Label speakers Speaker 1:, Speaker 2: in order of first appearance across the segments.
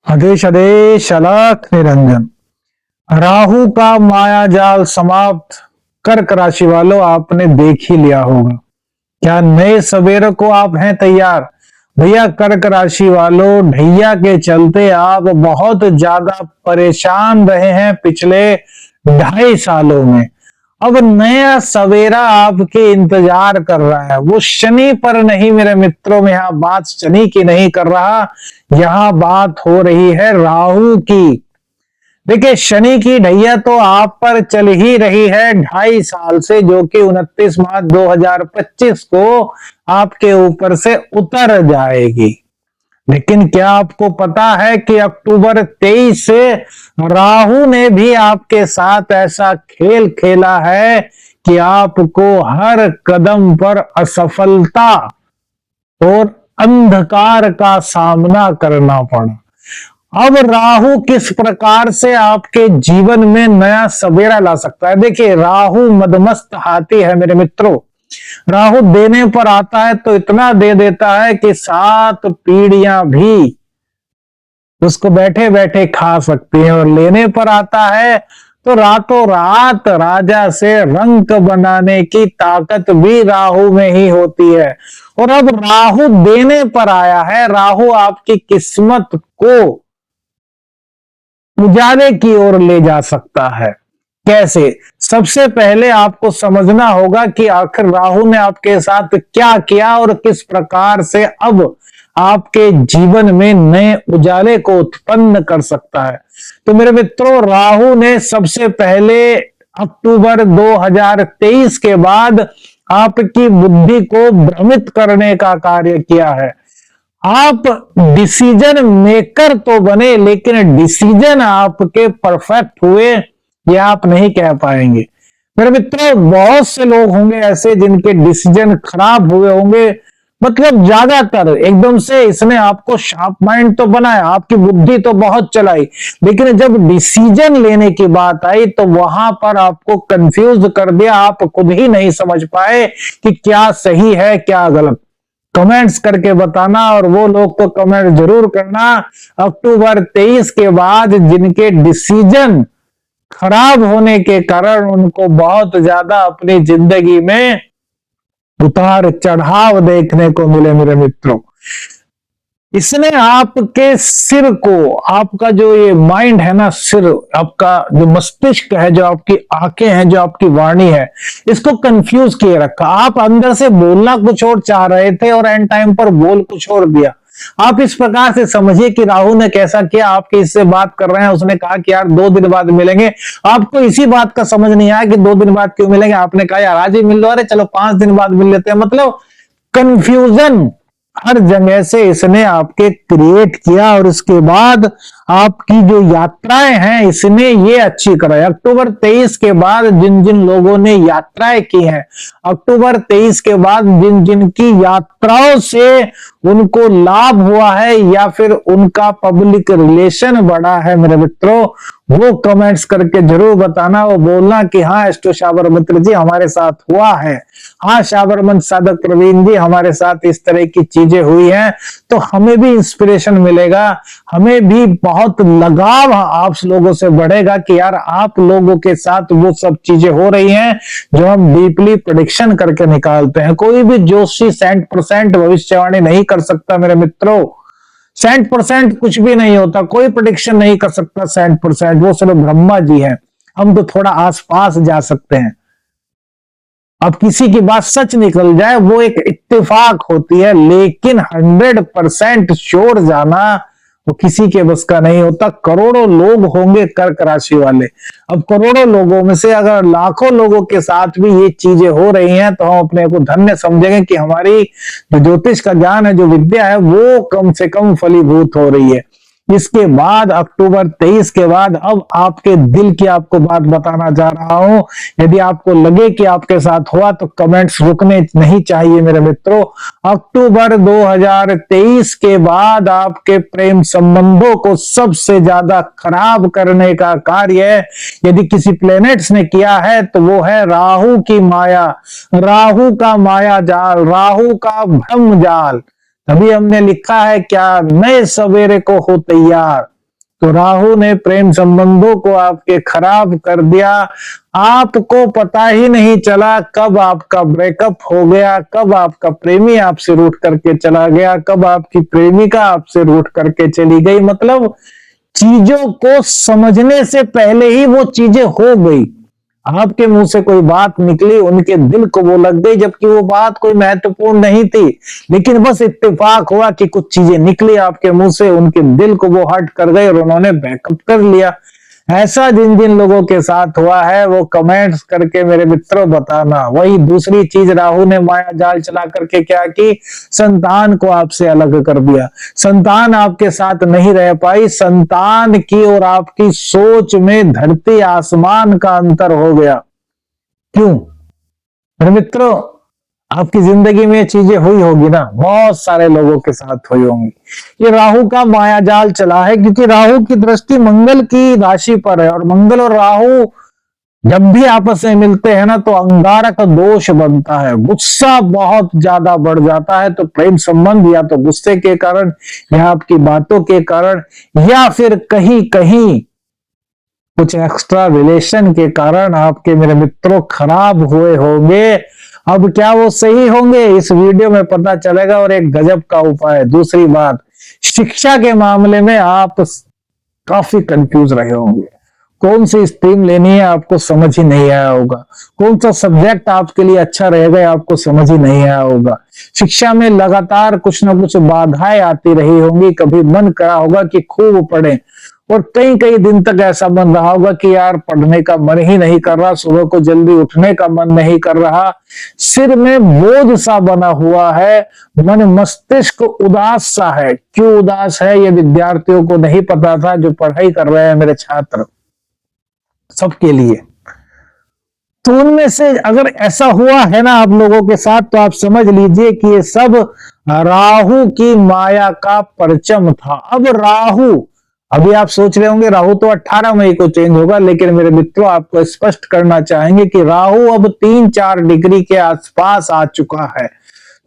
Speaker 1: आदेश आदेश अलख निरंजन। राहु का माया जाल समाप्त। कर्क राशि वालों, आपने देख ही लिया होगा। क्या नए सवेरे को आप हैं तैयार? भैया कर्क राशि वालों, ढैया के चलते आप बहुत ज्यादा परेशान रहे हैं पिछले 2.5 सालों में। अब नया सवेरा आपके इंतजार कर रहा है। वो शनि पर नहीं मेरे मित्रों, में यहां बात शनि की नहीं कर रहा, यहां बात हो रही है राहु की। देखिए, शनि की ढैया तो आप पर चल ही रही है 2.5 साल से, जो कि 29 मार्च 2025 को आपके ऊपर से उतर जाएगी। लेकिन क्या आपको पता है कि अक्टूबर 23 से राहु ने भी आपके साथ ऐसा खेल खेला है कि आपको हर कदम पर असफलता और अंधकार का सामना करना पड़ा। अब राहु किस प्रकार से आपके जीवन में नया सवेरा ला सकता है? देखिए, राहु मदमस्त हाथी है मेरे मित्रों। राहु देने पर आता है तो इतना दे देता है कि 7 पीढ़ियां भी उसको बैठे बैठे खा सकती हैं, और लेने पर आता है तो रातों रात राजा से रंक बनाने की ताकत भी राहु में ही होती है। और अब राहु देने पर आया है। राहु आपकी किस्मत को उजाले की ओर ले जा सकता है। कैसे? सबसे पहले आपको समझना होगा कि आखिर राहु ने आपके साथ क्या किया और किस प्रकार से अब आपके जीवन में नए उजाले को उत्पन्न कर सकता है। तो मेरे मित्रों, राहु ने सबसे पहले अक्टूबर 2023 के बाद आपकी बुद्धि को भ्रमित करने का कार्य किया है। आप डिसीजन मेकर तो बने, लेकिन डिसीजन आपके परफेक्ट हुए ये आप नहीं कह पाएंगे। मेरे मित्रों, बहुत से लोग होंगे ऐसे जिनके डिसीजन खराब हुए होंगे। मतलब ज्यादातर एकदम से इसने आपको शार्प माइंड तो बनाया, आपकी बुद्धि तो बहुत चलाई, लेकिन जब डिसीजन लेने की बात आई तो वहां पर आपको कंफ्यूज कर दिया। आप खुद ही नहीं समझ पाए कि क्या सही है क्या गलत। कमेंट्स करके बताना, और वो लोग तो कमेंट जरूर करना अक्टूबर 23 के बाद जिनके डिसीजन खराब होने के कारण उनको बहुत ज्यादा अपनी जिंदगी में उतार चढ़ाव देखने को मिले। मेरे मित्रों, इसने आपके सिर को, आपका जो ये माइंड है ना, सिर, आपका जो मस्तिष्क है, जो आपकी आंखें हैं, जो आपकी वाणी है, इसको कंफ्यूज किए रखा। आप अंदर से बोलना कुछ और चाह रहे थे और एंड टाइम पर बोल कुछ और दिया। आप इस प्रकार से समझिए कि राहु ने कैसा किया, आपके इससे बात कर रहे हैं, उसने कहा कि यार 2 दिन बाद मिलेंगे। आपको इसी बात का समझ नहीं आया कि 2 दिन बाद क्यों मिलेंगे। आपने कहा यार आज ही मिल लो, अरे चलो 5 दिन बाद मिल लेते हैं। मतलब कंफ्यूजन हर जगह से इसने आपके क्रिएट किया, और इसके बाद आपकी जो यात्राएं हैं इसने ये अच्छी कराई। अक्टूबर 23 के बाद जिन जिन लोगों ने यात्राएं की हैं, अक्टूबर 23 के बाद जिन जिन की यात्राओं से उनको लाभ हुआ है या फिर उनका पब्लिक रिलेशन बढ़ा है, मेरे मित्रों, वो कमेंट्स करके जरूर बताना। वो बोलना कि हाँ एस्ट्रो शाबर मित्र जी हमारे साथ हुआ है, हाँ शाबरमन साधक प्रवीण जी हमारे साथ इस तरह की चीजें हुई हैं। तो हमें भी इंस्पिरेशन मिलेगा, हमें भी बहुत लगाव आप लोगों से बढ़ेगा कि यार आप लोगों के साथ वो सब चीजें हो रही हैं जो हम डीपली प्रेडिक्शन करके निकालते हैं। कोई भी जोशी 100% भविष्यवाणी नहीं कर सकता मेरे मित्रों। 100% कुछ भी नहीं होता, कोई प्रेडिक्शन नहीं कर सकता 100%, वो सिर्फ ब्रह्मा जी हैं। हम तो थोड़ा आसपास जा सकते हैं। अब किसी की बात सच निकल जाए वो एक इत्तेफाक होती है, लेकिन 100% श्योर जाना वो किसी के बस का नहीं होता। करोड़ों लोग होंगे कर्क राशि वाले, अब करोड़ों लोगों में से अगर लाखों लोगों के साथ भी ये चीजें हो रही हैं तो हम अपने को धन्य समझेंगे कि हमारी जो ज्योतिष का ज्ञान है, जो विद्या है, वो कम से कम फलीभूत हो रही है। इसके बाद अक्टूबर 23 के बाद अब आपके दिल की आपको बात बताना चाह रहा हूं। यदि आपको लगे कि आपके साथ हुआ तो कमेंट्स रुकने नहीं चाहिए मेरे मित्रों। अक्टूबर 2023 के बाद आपके प्रेम संबंधों को सबसे ज्यादा खराब करने का कार्य यदि किसी प्लेनेट्स ने किया है तो वो है राहु की माया, राहु का माया जाल, राहु का भ्रम जाल। तभी हमने लिखा है क्या नए सवेरे को हो तैयार। तो राहु ने प्रेम संबंधों को आपके खराब कर दिया। आपको पता ही नहीं चला कब आपका ब्रेकअप हो गया, कब आपका प्रेमी आपसे रूठ करके चला गया, कब आपकी प्रेमिका आपसे रूठ करके चली गई। मतलब चीजों को समझने से पहले ही वो चीजें हो गई। आपके मुंह से कोई बात निकली, उनके दिल को वो लग गई, जबकि वो बात कोई महत्वपूर्ण नहीं थी, लेकिन बस इत्तेफाक हुआ कि कुछ चीजें निकली आपके मुंह से, उनके दिल को वो हर्ट कर गए और उन्होंने बैकअप कर लिया। ऐसा जिन जिन लोगों के साथ हुआ है वो कमेंट्स करके मेरे मित्रों बताना। वही दूसरी चीज, राहु ने माया जाल चला करके क्या की, संतान को आपसे अलग कर दिया। संतान आपके साथ नहीं रह पाई। संतान की और आपकी सोच में धरती आसमान का अंतर हो गया। क्यों मेरे मित्रों? आपकी जिंदगी में चीजें हुई होगी ना, बहुत सारे लोगों के साथ हुई होंगी। ये राहु का माया जाल चला है, क्योंकि राहु की दृष्टि मंगल की राशि पर है, और मंगल और राहु जब भी आपस में मिलते हैं ना तो अंगारक दोष बनता है, गुस्सा बहुत ज्यादा बढ़ जाता है। तो प्रेम संबंध या तो गुस्से के कारण या आपकी बातों के कारण या फिर कहीं कहीं कुछ एक्स्ट्रा रिलेशन के कारण आपके मेरे मित्रों खराब हुए होंगे। अब क्या वो सही होंगे, इस वीडियो में पता चलेगा, और एक गजब का उपाय। दूसरी बात, शिक्षा के मामले में आप काफी कंफ्यूज रहे होंगे। कौन सी स्ट्रीम लेनी है आपको समझ ही नहीं आया होगा, कौन सा सब्जेक्ट आपके लिए अच्छा रहेगा आपको समझ ही नहीं आया होगा। शिक्षा में लगातार कुछ ना कुछ बाधाएं आती रही होंगी। कभी मन करा होगा कि खूब पढ़ें, और कई कई दिन तक ऐसा बन रहा होगा कि यार पढ़ने का मन ही नहीं कर रहा, सुबह को जल्दी उठने का मन नहीं कर रहा, सिर में बोझ सा बना हुआ है, मन मस्तिष्क उदास सा है। क्यों उदास है ये विद्यार्थियों को नहीं पता था, जो पढ़ाई कर रहे हैं मेरे छात्र, सबके लिए। तो उनमें से अगर ऐसा हुआ है ना आप लोगों के साथ, तो आप समझ लीजिए कि ये सब राहु की माया का परचम था। अब राहु, अभी आप सोच रहे होंगे राहु तो 18 मई को चेंज होगा, लेकिन मेरे मित्रों आपको स्पष्ट करना चाहेंगे कि राहु अब 3-4 डिग्री के आसपास आ चुका है।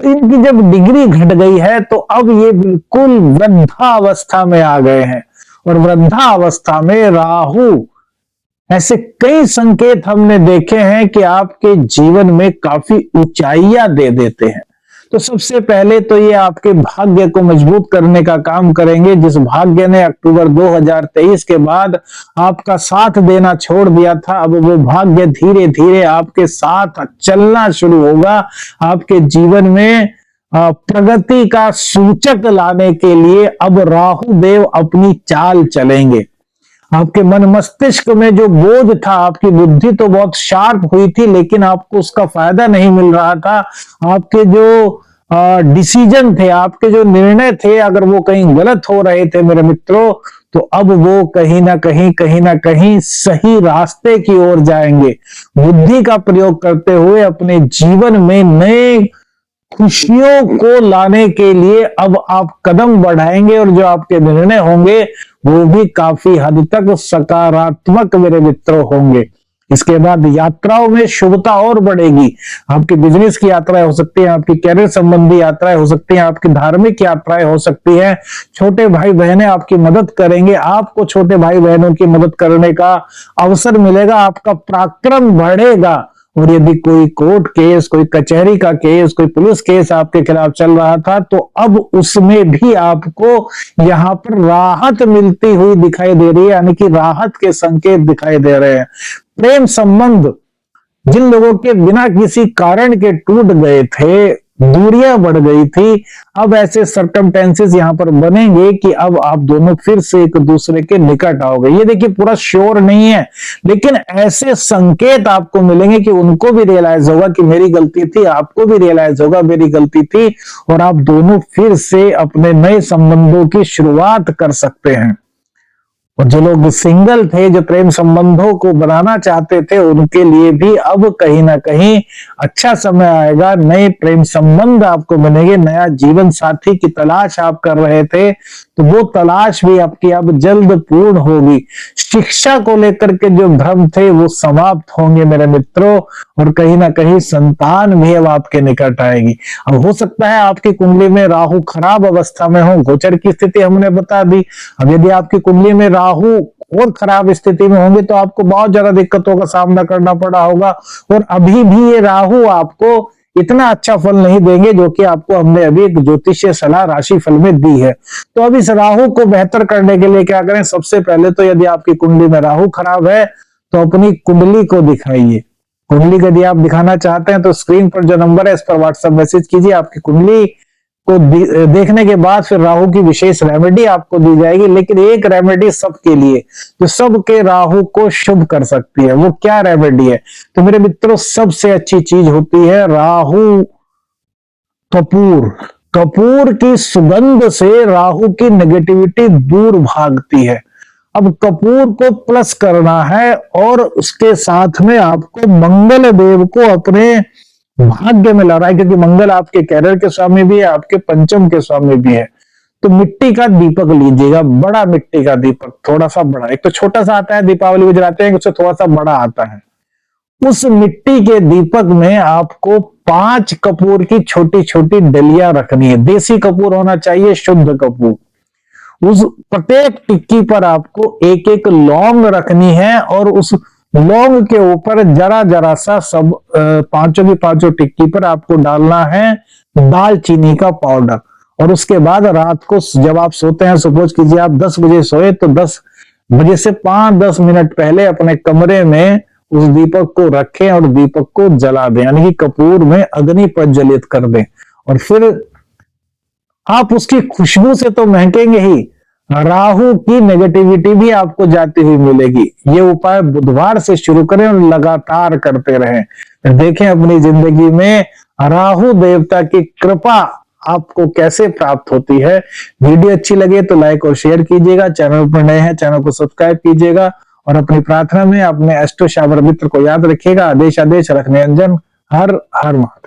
Speaker 1: तो इनकी जब डिग्री घट गई है तो अब ये बिल्कुल वृद्धावस्था में आ गए हैं, और वृद्धावस्था में राहु, ऐसे कई संकेत हमने देखे हैं कि आपके जीवन में काफी ऊंचाइयां दे देते हैं। तो सबसे पहले तो ये आपके भाग्य को मजबूत करने का काम करेंगे। जिस भाग्य ने अक्टूबर 2023 के बाद आपका साथ देना छोड़ दिया था, अब वो भाग्य धीरे धीरे आपके साथ चलना शुरू होगा। आपके जीवन में प्रगति का सूचक लाने के लिए अब राहु देव अपनी चाल चलेंगे। आपके मन मस्तिष्क में जो बोझ था, आपकी बुद्धि तो बहुत शार्प हुई थी, लेकिन आपको उसका फायदा नहीं मिल रहा था। आपके जो डिसीजन थे, आपके जो निर्णय थे, अगर वो कहीं गलत हो रहे थे मेरे मित्रों, तो अब वो कहीं ना कहीं सही रास्ते की ओर जाएंगे। बुद्धि का प्रयोग करते हुए अपने जीवन में नए खुशियों को लाने के लिए अब आप कदम बढ़ाएंगे, और जो आपके निर्णय होंगे वो भी काफी हद तक सकारात्मक मेरे मित्रों होंगे। इसके बाद यात्राओं में शुभता और बढ़ेगी। आपकी बिजनेस की यात्राएं हो सकती हैं, आपकी कैरियर संबंधी यात्राएं हो सकती हैं, आपकी धार्मिक यात्राएं हो सकती हैं। छोटे भाई बहनें आपकी मदद करेंगे, आपको छोटे भाई बहनों की मदद करने का अवसर मिलेगा, आपका पराक्रम बढ़ेगा। और यदि कोई कोर्ट केस, कोई कचहरी का केस, कोई पुलिस केस आपके खिलाफ चल रहा था, तो अब उसमें भी आपको यहाँ पर राहत मिलती हुई दिखाई दे रही है, यानी कि राहत के संकेत दिखाई दे रहे हैं। प्रेम संबंध जिन लोगों के बिना किसी कारण के टूट गए थे, दूरियां बढ़ गई थी, अब ऐसे सर्कमटेंसेस यहां पर बनेंगे कि अब आप दोनों फिर से एक दूसरे के निकट आओगे। ये देखिए पूरा श्योर नहीं है, लेकिन ऐसे संकेत आपको मिलेंगे कि उनको भी रियलाइज होगा कि मेरी गलती थी, आपको भी रियलाइज होगा मेरी गलती थी, और आप दोनों फिर से अपने नए संबंधों की शुरुआत कर सकते हैं। और जो लोग सिंगल थे, जो प्रेम संबंधों को बनाना चाहते थे, उनके लिए भी अब कहीं ना कहीं अच्छा समय आएगा। नए प्रेम संबंध आपको बनेंगे, नया जीवन साथी की तलाश आप कर रहे थे, तो वो तलाश भी आपकी अब जल्द पूर्ण होगी। शिक्षा को लेकर के जो भ्रम थे वो समाप्त होंगे मेरे मित्रों, और कहीं ना कहीं संतान भी अब आपके निकट आएगी। अब हो सकता है आपकी कुंडली में राहु खराब अवस्था में हो, गोचर की स्थिति हमने बता दी। अब यदि आपकी कुंडली में राहु और खराब स्थिति में होंगे तो आपको बहुत ज्यादा दिक्कतों का सामना करना पड़ा होगा। और अभी भी ये राहु आपको इतना अच्छा फल नहीं देंगे जो कि आपको हमने अभी एक ज्योतिषीय सलाह राशि फल में दी है। तो अब इस राहु को बेहतर करने के लिए क्या करें, सबसे पहले तो यदि आपकी कुंडली में राहु खराब है तो अपनी कुंडली को दिखाइए। कुंडली को यदि आप दिखाना चाहते हैं तो स्क्रीन पर जो नंबर है इस पर व्हाट्सएप मैसेज कीजिए। आपकी कुंडली को देखने के बाद फिर राहु की विशेष रेमेडी आपको दी जाएगी, लेकिन एक रेमेडी सबके लिए जो सबके राहु को शुभ कर सकती है। वो क्या रेमेडी है? तो मेरे मित्रों, सबसे अच्छी चीज होती है राहु कपूर। कपूर की सुगंध से राहु की नेगेटिविटी दूर भागती है। अब कपूर को प्लस करना है और उसके साथ में आपको मंगल देव को अपने भाग्य में लाना है, क्योंकि मंगल आपके कैरियर के स्वामी भी है, आपके पंचम के स्वामी भी है। तो मिट्टी का दीपक लीजिएगा, बड़ा मिट्टी का दीपक, थोड़ा सा बड़ा। एक तो छोटा सा आता है दीपावली में जलाते हैं, उससे थोड़ा सा बड़ा आता है। उस मिट्टी के दीपक में आपको 5 कपूर की छोटी छोटी डलियां रखनी है। देसी कपूर होना चाहिए, शुद्ध कपूर। उस प्रत्येक टिक्की पर आपको एक एक लौंग रखनी है और उस लौंग के ऊपर जरा जरा सा सब पांचों की पांचों टिक्की पर आपको डालना है दालचीनी का पाउडर। और उसके बाद रात को जब आप सोते हैं, सपोज कीजिए आप 10 बजे सोए, तो 10 बजे से 5-10 मिनट पहले अपने कमरे में उस दीपक को रखें और दीपक को जला दें, यानी कि कपूर में अग्नि प्रज्वलित कर दें। और फिर आप उसकी खुशबू से तो महकेंगे ही, राहु की नेगेटिविटी भी आपको जाती हुई मिलेगी। ये उपाय बुधवार से शुरू करें और लगातार करते रहें। देखें अपनी जिंदगी में राहु देवता की कृपा आपको कैसे प्राप्त होती है। वीडियो अच्छी लगे तो लाइक और शेयर कीजिएगा। चैनल पर नए हैं, चैनल को सब्सक्राइब कीजिएगा और अपनी प्रार्थना में अपने अष्टो शाबर मित्र को याद रखिएगा। आदेश आदेश रखने अंजन। हर हर महादेव।